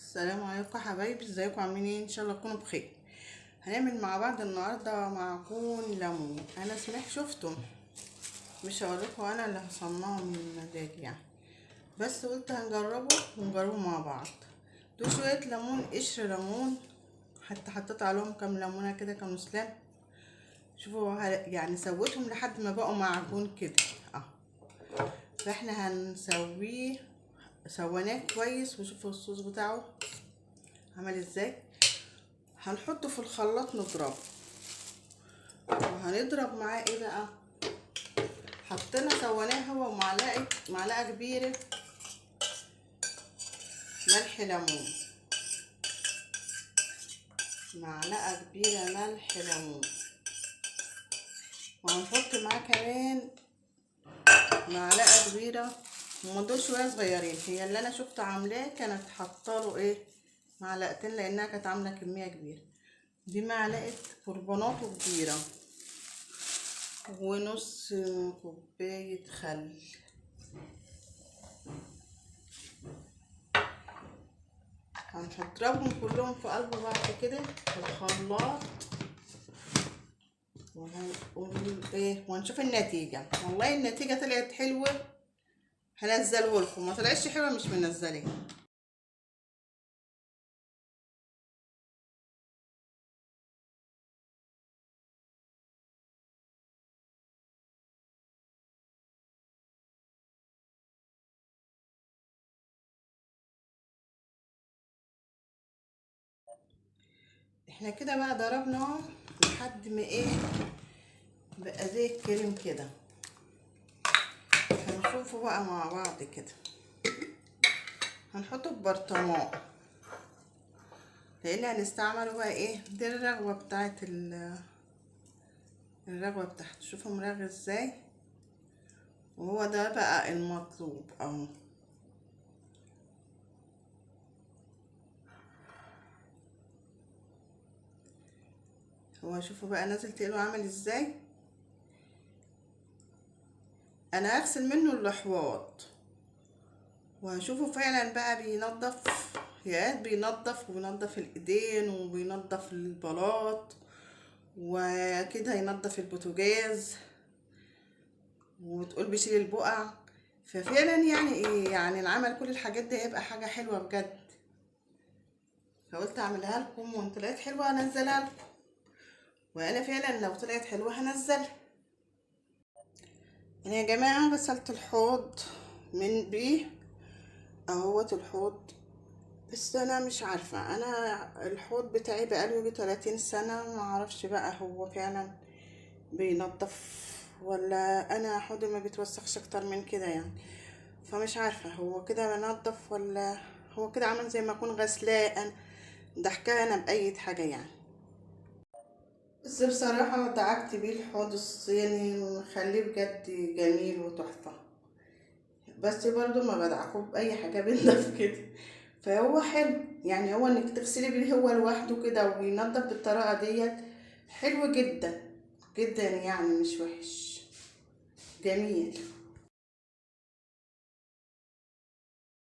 السلام عليكم يا حبايبي، ازيكم عاملين ايه؟ ان شاء الله تكونوا بخير. هنعمل مع بعض النهارده معجون ليمون. انا سمعت شفته، مش هوريكم انا اللي هصنعه من مزاجي يعني، بس قلت ونجربه مع بعض. دول شويه ليمون، قشر ليمون، حتى حطيت عليهم كام ليمونه كده كانوا سلام. شوفوا يعني سويتهم لحد ما بقوا معجون كده. فاحنا هنسويه، سويناه كويس، وشوفوا الصوص بتاعه عمل ازاي. هنحطه في الخلاط نضربه، وهنضرب معاه ايه بقى. سويناه هو معلقه كبيره ملح ليمون، معلقه كبيره ملح ليمون، وهنحط معاه كمان معلقه كبيره. هما دول شويه صغيرين، هي اللي انا شفت عاملاه كانت حاطاله ايه معلقتين، لانها كانت عامله كميه كبيره. دي معلقه كربوناتو كبيره، ونص كوبايه خل. هنضربهم كلهم في قلب بعض كده في الخلاط، وهنقول ايه وهنشوف النتيجه. والله النتيجه طلعت حلوه، هنزله لكم. ما طلعتش حلوه مش منزلين. احنا كده بقى ضربناه لحد ما ايه بقى زي الكريم كده. هنشوفه بقى مع بعض كده. هنحطه في برطمان، لان هنستعمله بقى ايه. دي الرغوه بتاعت الرغوه بتاعته. شوفوا مرغي ازاي، وهو ده بقى المطلوب اهو. هو شوفوا بقى نازل تقيله عامل ازاي. انا هغسل منه الاحواض، وهشوفه فعلا بقى بينضف. يا بينضف، وبينضف الايدين، وبينضف البلاط، وكده هينضف البوتاجاز، وتقول بيشيل البقع. ففعلا يعني ايه، يعني العمل كل الحاجات دي هيبقى حاجه حلوه بجد. فقلت اعملها لكم، وان طلعت حلوه هنزلها لكم، وانا فعلا لو طلعت حلوه هنزلها. انا يا جماعه غسلت الحوض من بيه اهوت الحوض. بس انا مش عارفه، انا الحوض بتاعي بقاله يجي 30 سنه، ما اعرفش بقى هو فعلا بينضف ولا انا حوضي ما بيتوسخش اكتر من كده يعني. فمش عارفه هو كده بنضف ولا هو كده عامل زي ما اكون غسلاه انا، ضحكاه انا باي حاجه يعني. بس بصراحه دعكت بيه الحوض الصيني ومخليه بجد جميل وتحفه. بس برضو ما بدعكه باي حاجه بينضف كده. فهو حلو يعني، هو انك تغسلي بيه هو لوحده كده وبينضف بالطريقه ديت حلو جدا جدا يعني، مش وحش، جميل.